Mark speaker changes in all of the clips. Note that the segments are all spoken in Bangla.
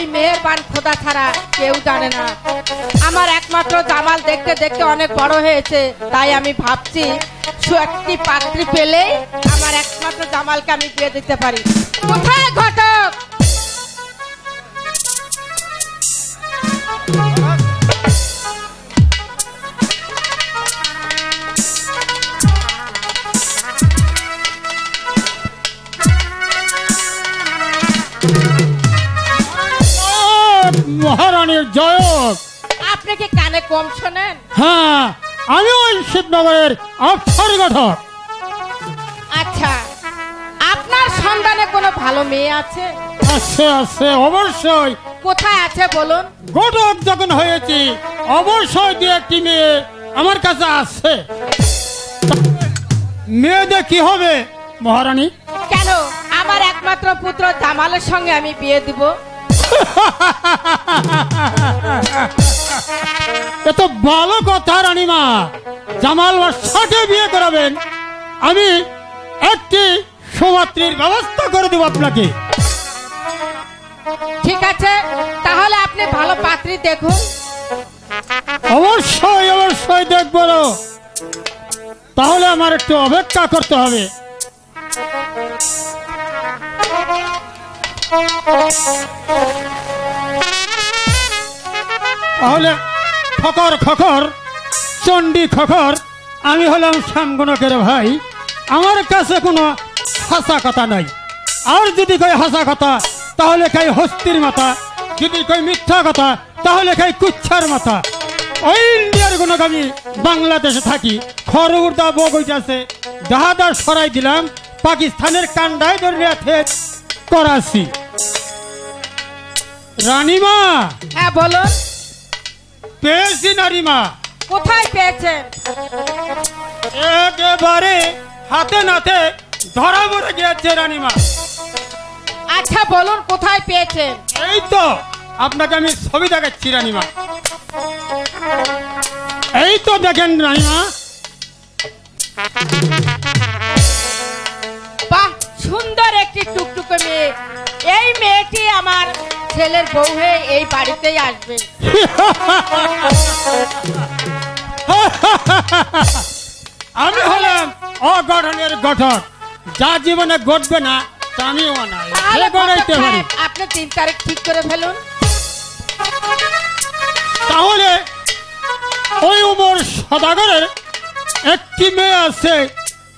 Speaker 1: ওই মেহেরবান খোদা ছাড়া কেউ জানে না। আমার একমাত্র জামাল দেখতে দেখতে অনেক বড় হয়েছে, তাই আমি ভাবছি একটি পাত্রী পেলে আমার একমাত্র জামালকে আমি বিয়ে দিতে পারি। কোথায় ঘটক?
Speaker 2: মহারানীর জয়ক।
Speaker 1: আপনি কি কানে কম শোনেন?
Speaker 2: হ্যাঁ, আমি ওই শিবনগরের অক্ষর ঘটক।
Speaker 1: আচ্ছা, আপনার সন্ধানে কোনো ভালো মেয়ে আছে?
Speaker 2: আছে আছে, অবশ্যই।
Speaker 1: কোথায় আছে বলুন?
Speaker 2: ঘটক যখন হয়েছি অবশ্যই দু একটি মেয়ে আমার কাছে আছে। মেয়েদের কি হবে মহারানী?
Speaker 1: কেন, আমার একমাত্র পুত্র জামালের সঙ্গে আমি বিয়ে দিব।
Speaker 2: এত ভালো কথা রানীমা, জামাল সাথে বিয়ে করাবেন, আমি একটি সৌমাত্রীর ব্যবস্থা করে দেব আপনাকে।
Speaker 1: ঠিক আছে, তাহলে আপনি ভালো পাত্রী দেখুন।
Speaker 2: অবশ্যই অবশ্যই দেখব, তাহলে আমার একটু অপেক্ষা করতে হবে। তাহলে খকর খকর চণ্ডী খকর, আমি হলাম শ্যামগণকের ভাই, আমার কাছে কোনো হাসা কথা নাই। আর যদি কই হাসা কথা তাহলে খাই হস্তির মাথা, যদি কই মিথ্যা কথা তাহলে খাই কুচ্ছার মাথা। ওই ইন্ডিয়ার গুণক আমি বাংলাদেশে থাকি, খড়গুড়দা বগইটাছে দাহাদা সরাই দিলাম, পাকিস্তানের কান্ডায় ধরে করাছি। রানীমা।
Speaker 1: হ্যাঁ বলুন।
Speaker 2: পেয়েছি নারীমা।
Speaker 1: কোথায় পেয়েছেন?
Speaker 2: একেবারে হাতে নাতে ধরা পড়ে গিয়েছে রানীমা।
Speaker 1: আচ্ছা বলুন কোথায় পেয়েছেন?
Speaker 2: এই তো আপনাকে আমি ছবি দেখাচ্ছি রানীমা, এই তো দেখেন রানীমা।
Speaker 1: বাহ, সুন্দর একটি টুকটুকে মেয়ে। এই মেয়েটি আমার ছেলের বউ হয়ে এই বাড়িতেই আসবে।
Speaker 2: আমি হলাম অগঠনের গঠক, যা জীবনে ঘটবে না তা আমিও নাই।
Speaker 1: আপনি 3 তারিখ ঠিক করে ফেলুন।
Speaker 2: তাহলে ওই উমর সদাগরের একটি মেয়ে আছে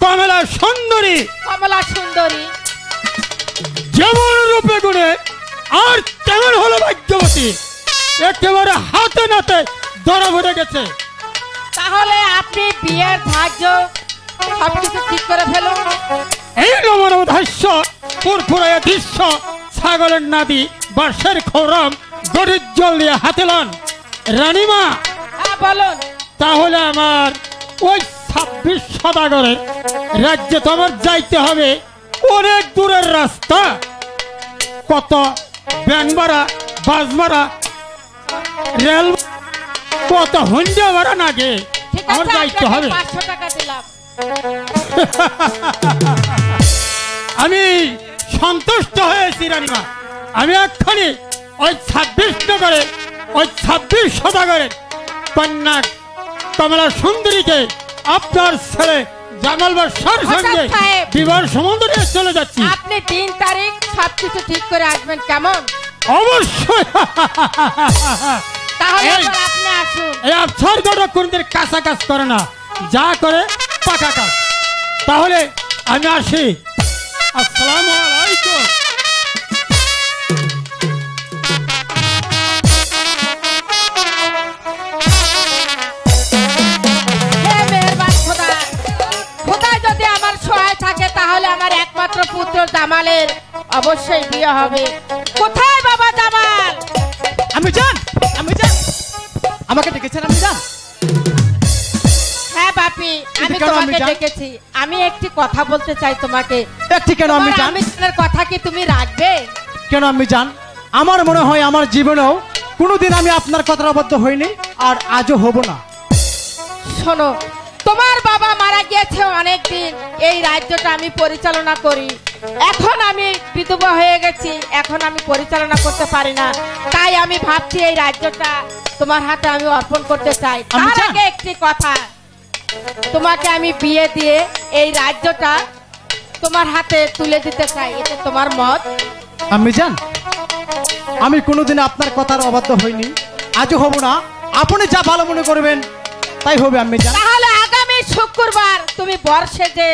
Speaker 2: কমলা সুন্দরী।
Speaker 1: কমলা সুন্দরী
Speaker 2: যেমন রূপে গুণে আর তেমন হলো ভাগ্যবতী, একেবারে হাতে নাতে ধরা পড়ে গেছে।
Speaker 1: তাহলে আপনি বিয়ের ধার্য সবকিছু ঠিক করে ফেলুন।
Speaker 2: এই নমরধাস্য পুরপুরায় দৃশ্য, ছাগলের নাদি বাঁশের খোরাম গরির জল দিয়ে হাতে লন রানীমা।
Speaker 1: হ্যাঁ বলুন।
Speaker 2: তাহলে আমার ওই 26 সদাগরের রাজ্যে তো আমার যাইতে হবে, অনেক দূরের রাস্তা, কত ব্যান ভাড়া, বাস ভাড়া, রেল, কত হুন্ডা ভাড়া নাগে আমার যাইতে হবে।
Speaker 1: 500 টাকা দিলাম।
Speaker 2: আমি সন্তুষ্ট হয়েছি রানীমা। আমি এক্ষুনি ওই 26 নগরে ওই 26 সদাগরের কন্যা কমলা সুন্দরীকে আপনার ছেলে জামাল বাদশার সঙ্গে বিবাহ সম্বন্ধ নিয়ে চলে যাচ্ছি।
Speaker 1: আপনি 3 তারিখ সবকিছু ঠিক করে আসবেন কেমন?
Speaker 2: অবশ্যই।
Speaker 1: তাহলে আপনি আসুন।
Speaker 2: এই আফসার গড়া কোনদের কাঁচা কাজ করে না, যা করে পাকা কাজ। তাহলে আমি আসি। আসসালামু আলাইকুম।
Speaker 1: যদি আমার সহায় থাকে তাহলে আমার একমাত্র পুত্র জামালের অবশ্যই বিয়ে হবে। কোথায় বাবা জামাল?
Speaker 3: আমি জান, আমাকে ডেকেছেন? আমি জান।
Speaker 1: হ্যাঁ বাপি, আমি তোমাকে ডেকেছি। আমি একটি কথা বলতে চাই তোমাকে।
Speaker 3: কেন আমি জান?
Speaker 1: কথা কি তুমি রাখবে?
Speaker 3: কেন আমি জান? আমার মনে হয় আমার জীবনেও কোনোদিন আমি আপনার কথার অবদ্ধ হইনি, আর আজও হব না।
Speaker 1: শোনো, তোমার বাবা মারা গিয়েছে অনেক দিন এই রাজ্যটা আমি পরিচালনা করি। এখন আমি বিধবা হয়ে গেছি, এখন আমি পরিচালনা করতে পারি না, তাই আমি ভাবছি এই রাজ্যটা তোমার হাতে আমি অর্পণ করতে চাই।
Speaker 3: আমি
Speaker 1: তার
Speaker 3: চাই।
Speaker 1: আগে একটি কথা, তোমাকে আমি বিয়ে দিয়ে এই রাজ্যটা তোমার হাতে তুলে দিতে চাই, এটা তোমার মত?
Speaker 3: আমি জান, আমি কোনোদিন আপনার কথার অবাধ্য হইনি, আজও হব না। আপনি যা ভালো মনে করবেন তাই হবে আমি জান।
Speaker 1: তাহলে আগামী শুক্রবার তুমি বর্ষে যে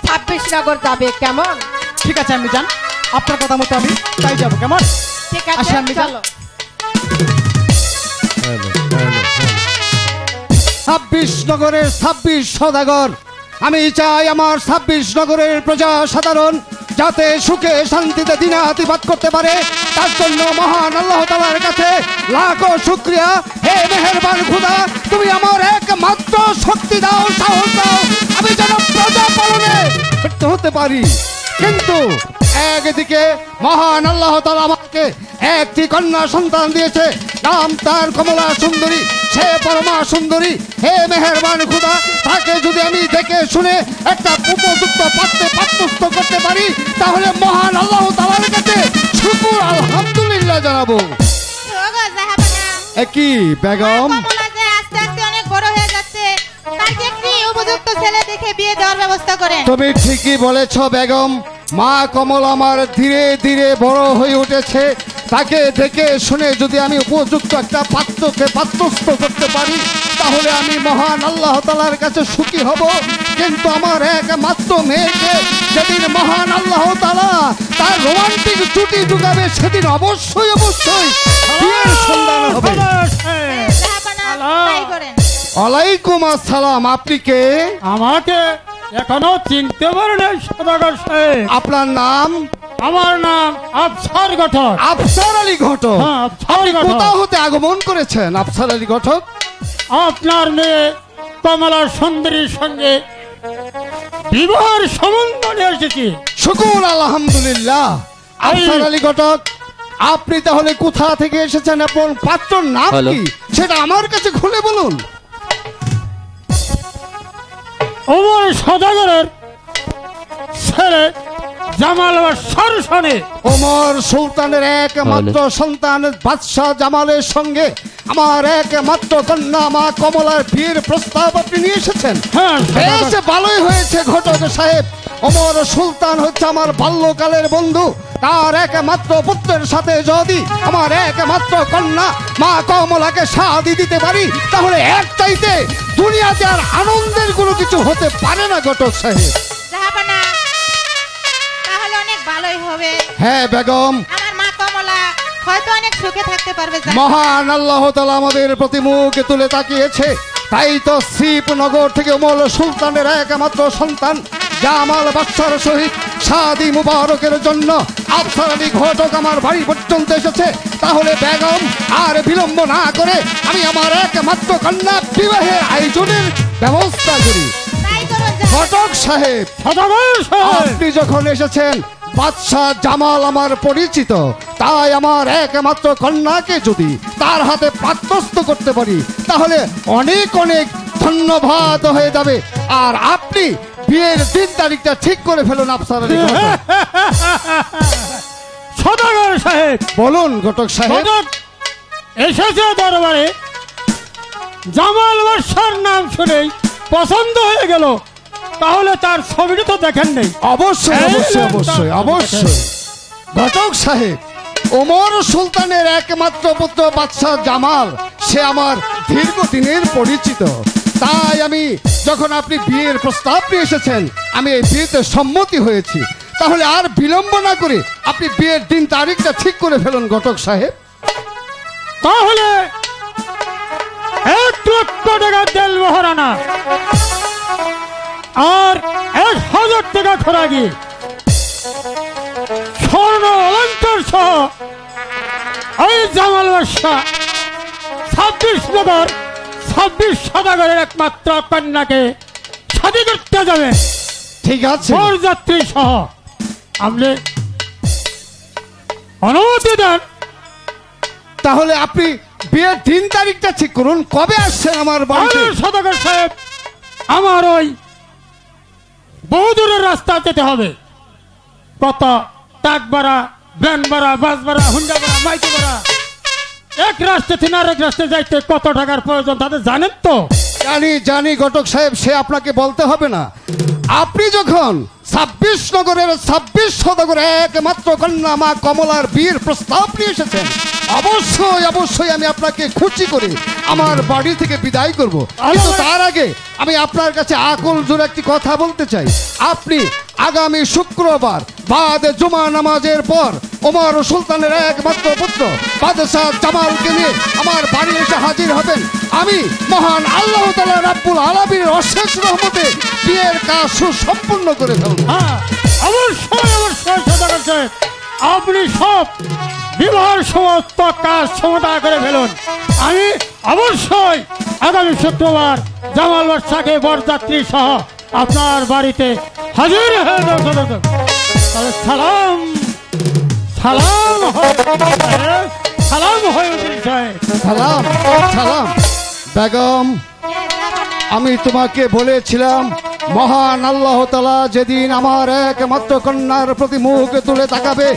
Speaker 1: 26 নগর যাবে, কেমন?
Speaker 3: ঠিক আছে আমি জান, আপনার কথা মতো আমি তাই যাবো, কেমন?
Speaker 1: ঠিক আছে,
Speaker 3: আচ্ছা, আমি
Speaker 1: চলো।
Speaker 4: 26 নগরের 26 সওদাগর, আমি চাই আমার 26 নগরের প্রজা সাধারণ যাতে সুখে শান্তিতে দিনাতিপাত করতে পারে। তার জন্য মহান আল্লাহ তাআলার কাছে লাখো শুকরিয়া। হে মেহেরবান খোদা, তুমি আমার একমাত্র শক্তি দাও, সাহস দাও, আমি যেন প্রজা পালনে ব্যর্থ হতে পারি। কিন্তু একদিকে মহান আল্লাহ তাআলা আমাকে একটি কন্যা সন্তান দিয়েছে, নাম তার কমলা সুন্দরী, সে পরমা সুন্দরী। হে মেহেরবান খোদা, তাকে যদি আমি দেখে শুনে একটা উপযুক্ত পাত্রে পাত্রস্থ করতে পারি, তাহলে মহান আল্লাহ তাআলার কাছে শুকর আলহামদুলিল্লাহ জানাবো।
Speaker 5: ওগো জাহাপনা,
Speaker 4: কি বেগম,
Speaker 5: কমলা যে আস্তে আস্তে অনেক বড় হয়ে যাচ্ছে, তাকে একটি উপযুক্ত ছেলে দেখে বিয়ে দেওয়ার ব্যবস্থা করেন।
Speaker 4: তুমি ঠিকই বলেছ বেগম। মা কমলা আমার ধীরে ধীরে বড় হয়ে উঠেছে, তাকে দেখে শুনে যদি আমি উপযুক্ত একটা পাত্রকে পাত্রস্থ করতে পারি, তাহলে আমি মহান আল্লাহ তাআলার কাছে সুখী হব। কিন্তু আমার একমাত্র মেয়েকে যেদিন মহান আল্লাহ তাআলা তার রোমান্টিক জুটি ঢুকাবে, সেদিন অবশ্যই অবশ্যই বিয়ের সন্ধান হবে।
Speaker 5: জাহাপনা, তাই করেন।
Speaker 4: ওয়ালাইকুম আসসালাম, আপনি কে?
Speaker 2: আমাকে এখনো চিনতে পারেন সদাগর সাহেব?
Speaker 4: আপনার নাম?
Speaker 2: আমার নাম আফসার ঘটক।
Speaker 4: আফসার আলী ঘটক।
Speaker 2: হ্যাঁ, আফসার
Speaker 4: আপনি
Speaker 2: ঘটক।
Speaker 4: কোথা হতে আগমন করেছেন আফসার আলী ঘটক?
Speaker 2: আপনার মেয়ে কমলা সুন্দরীর সঙ্গে বিবাহের সম্বন্ধ নিয়ে এসেছি।
Speaker 4: শুকুর আলহামদুলিল্লাহ। আফসার আলী ঘটক, আপনি তাহলে কোথা থেকে এসেছেন, আপনার পাত্রর নাম কি সেটা আমার কাছে খুলে বলুন।
Speaker 2: ওমর সদাগরের ছেলে জামাল বাদশার সনে।
Speaker 4: ওমর সুলতানের একমাত্র সন্তান বাদশাহ জামালের সঙ্গে আমার একমাত্র কন্যা মা কমলার বিয়ের প্রস্তাব আপনি নিয়ে এসেছেন।
Speaker 2: হ্যাঁ,
Speaker 4: বেশ ভালোই হয়েছে ঘটক সাহেব। ওমর সুলতান হচ্ছে আমার বাল্যকালের বন্ধু, তার একমাত্র পুত্রের সাথে যদি আমার একমাত্র কন্যা মা কমলাকে শাদী দিতে পারি, তাহলে এক চাইতে দুনিয়াতে আর আনন্দের কোনো কিছু হতে পারে না ঘটক সাহেব।
Speaker 5: জাহাপনা, তাহলে অনেক ভালোই হবে।
Speaker 4: হ্যাঁ বেগম,
Speaker 5: আমার মা কমলা হয়তো অনেক সুখে থাকতে পারবে।
Speaker 4: মহান আল্লাহ তাআলা আমাদের প্রতি মুখ তুলে তাকিয়েছে, তাই তো শ্রীপনগর থেকে ওমর সুলতানের একমাত্র সন্তান জামাল বাদশার সহিত শাদী মুবারকের জন্য আফসার আলী ঘটক আমার বাড়ি পর্যন্ত এসেছে। তাহলে বেগম আর বিলম্ব না করে আমি আমার একমাত্র কন্যা বিবাহের আয়োজনের ব্যবস্থা করি।
Speaker 5: তাই করুন জাহাপনা।
Speaker 4: ঘটক সাহেব,
Speaker 2: সদাগর সাহেব,
Speaker 4: আপনি যখন এসেছেন, বাদশাহ জামাল আমার পরিচিত, তাই আমার একমাত্র কন্যাকে যদি তার হাতে পাত্রস্থ করতে পারি, তাহলে অনেক অনেক ধন্যবাদ হয়ে যাবে। আর আপনি বিয়ের দিন তারিখটা ঠিক করে ফেলুন আফসার আলী ঘটক।
Speaker 2: সদাগর সাহেব,
Speaker 4: বলুন ঘটক সাহেব।
Speaker 2: ঘটক এসেছে দরবারে, জামাল বাদশার নাম শুনেই পছন্দ হয়ে গেল, তাহলে তার ছবিটা তো দেখেন নেই?
Speaker 4: অবশ্যই অবশ্যই অবশ্যই অবশ্যই ঘটক সাহেব, ওমর সুলতানের একমাত্র পুত্র বাদশাহ জামাল, সে আমার দীর্ঘদিনের পরিচিত। তাই আমি যখন আপনি বিয়ের প্রস্তাব নিয়ে এসেছেন, আমি এই বিয়েতে সম্মতি হয়েছি। তাহলে আর বিলম্ব না করে আপনি বিয়ের দিন তারিখটা ঠিক করে ফেলুন ঘটক সাহেব।
Speaker 2: তাহলে 1 লক্ষ টাকা তেল মহারানা আর 1000 টাকা খোরাকি, স্বর্ণ অলঙ্কার সহ এই জামাল বাদশাহ 26 নগর 26 সদাগরের একমাত্র কন্যাকে শাদী করতে যাবে,
Speaker 4: ঠিক আছে
Speaker 2: বরযাত্রী সহ। আপনি অনুমতি দেন?
Speaker 4: তাহলে আপনি বিয়ের দিন তারিখটা ঠিক করুন। কবে আসছেন আমার বাড়িতে?
Speaker 2: সদাগর সাহেব, আমার ওই বহু দূরের রাস্তা যেতে হবে। কত টাক ভাড়া, ভ্যান ভাড়া, বাস ভাড়া, হুন্ডা ভাড়া, মাইকি ভাড়া, এক রাস্তা থেকে আরেক রাস্তায় যাইতে কত টাকার প্রয়োজন তাদের জানেন তো?
Speaker 4: জানি ঘটক সাহেব, সে আপনাকে বলতে হবে না। আপনি যখন 26 নগরের 26 সদাগর একমাত্র কন্যা মা কমলার বিয়ের প্রস্তাব নিয়ে এসেছেন, অবশ্যই আমি আপনাকে খুশি করে আমার বাড়ি থেকে বিদায় করব। কিন্তু তার আগে আমি আপনার কাছে আকল জোরে একটি কথা বলতে চাই। আপনি আগামী শুক্রবার বাদ জুমা নামাজের পর ওমর সুলতানের একমাত্র পুত্র বাদশাহ জামালকে নিয়ে আমার বাড়ি এসে হাজির হবেন। আমি মহান আল্লাহ তাআলা রাব্বুল আলামিনের অশেষ রহমতে বিয়ের কাজ সুসম্পন্ন করে ফেলব।
Speaker 2: হ্যাঁ, অবশ্যই সদাগর সাহেব, আপনি সব বিবাহের সমস্ত কাজ সমাধা করে ফেলুন। আমি অবশ্যই আগামী শুক্রবার জামাল বাদশাকে বরযাত্রী সহ আপনার বাড়িতে হাজির হয়ে যাব। সদাগর সালাম সালাম সালাম হয়ে
Speaker 4: সালাম সালাম। বেগম, আমি তোমাকে বলেছিলাম মহান আল্লাহ তাআলা যেদিন আমার একমাত্র কন্যার প্রতি মুখ তুলে তাকাবে,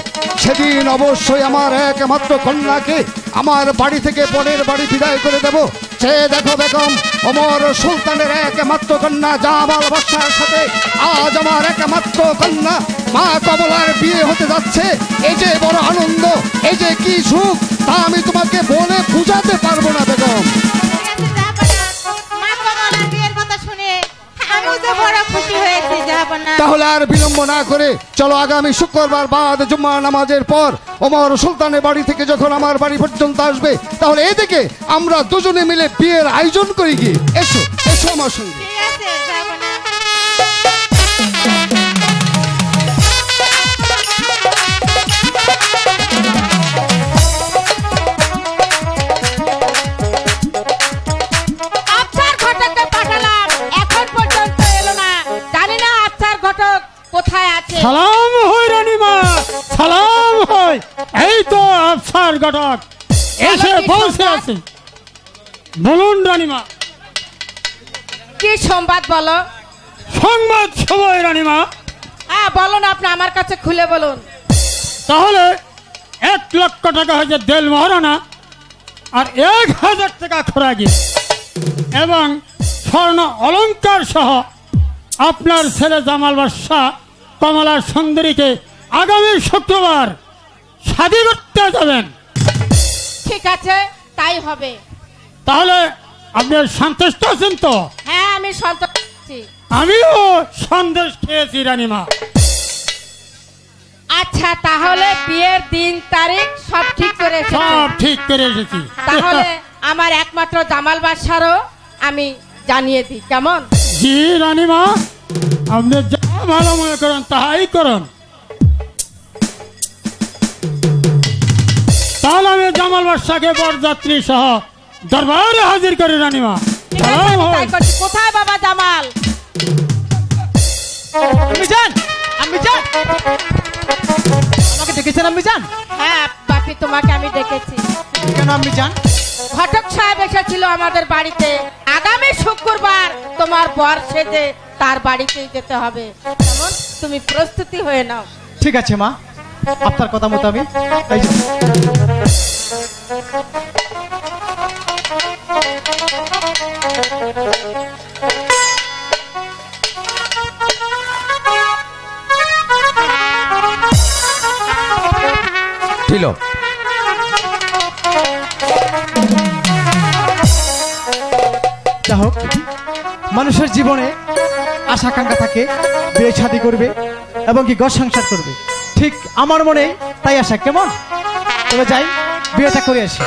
Speaker 4: সেদিন অবশ্যই আমার একমাত্র কন্যাকে আমার বাড়ি থেকে পরের বাড়ি বিদায় করে দেব। সে দেখো বেগম, ওমর সুলতানের একমাত্র কন্যা জামাল বাদশার সাথে আজ আমার একমাত্র কন্যা মা কমলার বিয়ে হতে যাচ্ছে। এই যে বড় আনন্দ, এই যে কি সুখ, তা আমি তোমাকে বলে বুঝাতে পারবো না বেগম। তাহলে আর বিলম্ব না করে চলো আগামী শুক্রবার বাদ জুম্মা নামাজের পর ওমর সুলতানের বাড়ি থেকে যখন আমার বাড়ি পর্যন্ত আসবে, তাহলে এদিকে আমরা দুজনে মিলে বিয়ের আয়োজন করি। গিয়ে এসো এসো আমার সঙ্গে।
Speaker 2: সালাম হই রানীমা, সালাম হই। এই তো আফসার ঘটক এসে পৌঁছে আছে। বলুন রানীমা,
Speaker 1: কি সংবাদ বলো?
Speaker 2: সংবাদ সবাই রানীমা।
Speaker 1: হ্যাঁ বলুন, আপনি আমার কাছে খুলে বলুন।
Speaker 2: তাহলে 1 লক্ষ টাকা হয়েছে দেল মহারানা, আর 1000 টাকা খোরাকি এবং স্বর্ণ অলংকার সহ আপনার ছেলে জামাল বাদশা কমলার সুন্দরীকে আগামী শুক্রবার শাদী করতে যাবেন।
Speaker 1: ঠিক আছে, তাই হবে।
Speaker 2: তাহলে আপনি সন্তুষ্ট আছেন তো?
Speaker 1: হ্যাঁ, আমি সন্তুষ্ট আছি।
Speaker 2: আমিও সন্দেশ খেয়েছি রানীমা।
Speaker 1: আচ্ছা, তাহলে বিয়ের দিন তারিখ সব ঠিক করে
Speaker 2: এসেছি।
Speaker 1: তাহলে আমার একমাত্র জামাল বাদশারও আমি জানিয়ে দিই, কেমন?
Speaker 2: জি রানীমা, আপনি যা ভালো মনে করেন তাই করুন। তাহলে আমি জামাল বাদশাকে বরযাত্রী সহ দরবারে হাজির করি রানীমা।
Speaker 1: কোথায় বাবা জামাল?
Speaker 3: আমাকে ডেকেছেন আম্মি জান?
Speaker 1: হ্যাঁ বাপি, তোমাকে আমি ডেকেছি।
Speaker 3: কেন আম্মি জান?
Speaker 1: ঘটক সাহেব এসেছিল আমাদের বাড়িতে। আগামী শুক্রবার তোমার বর সেজে তার বাড়িতেই যেতে হবে, কেমন? তুমি প্রস্তুতি হয়ে নাও।
Speaker 3: ঠিক আছে মা, আপনার কথা মতো আমি তাই যাব।
Speaker 4: ছিল
Speaker 3: যা হোক, মানুষের জীবনে আশা আকাঙ্ক্ষা থাকে, বিয়ে শাদী করবে এবং কি ঘর সংসার করবে। ঠিক আমার মনে তাই আশা। কেমন? তবে যাই, বিয়েটা করে আসি।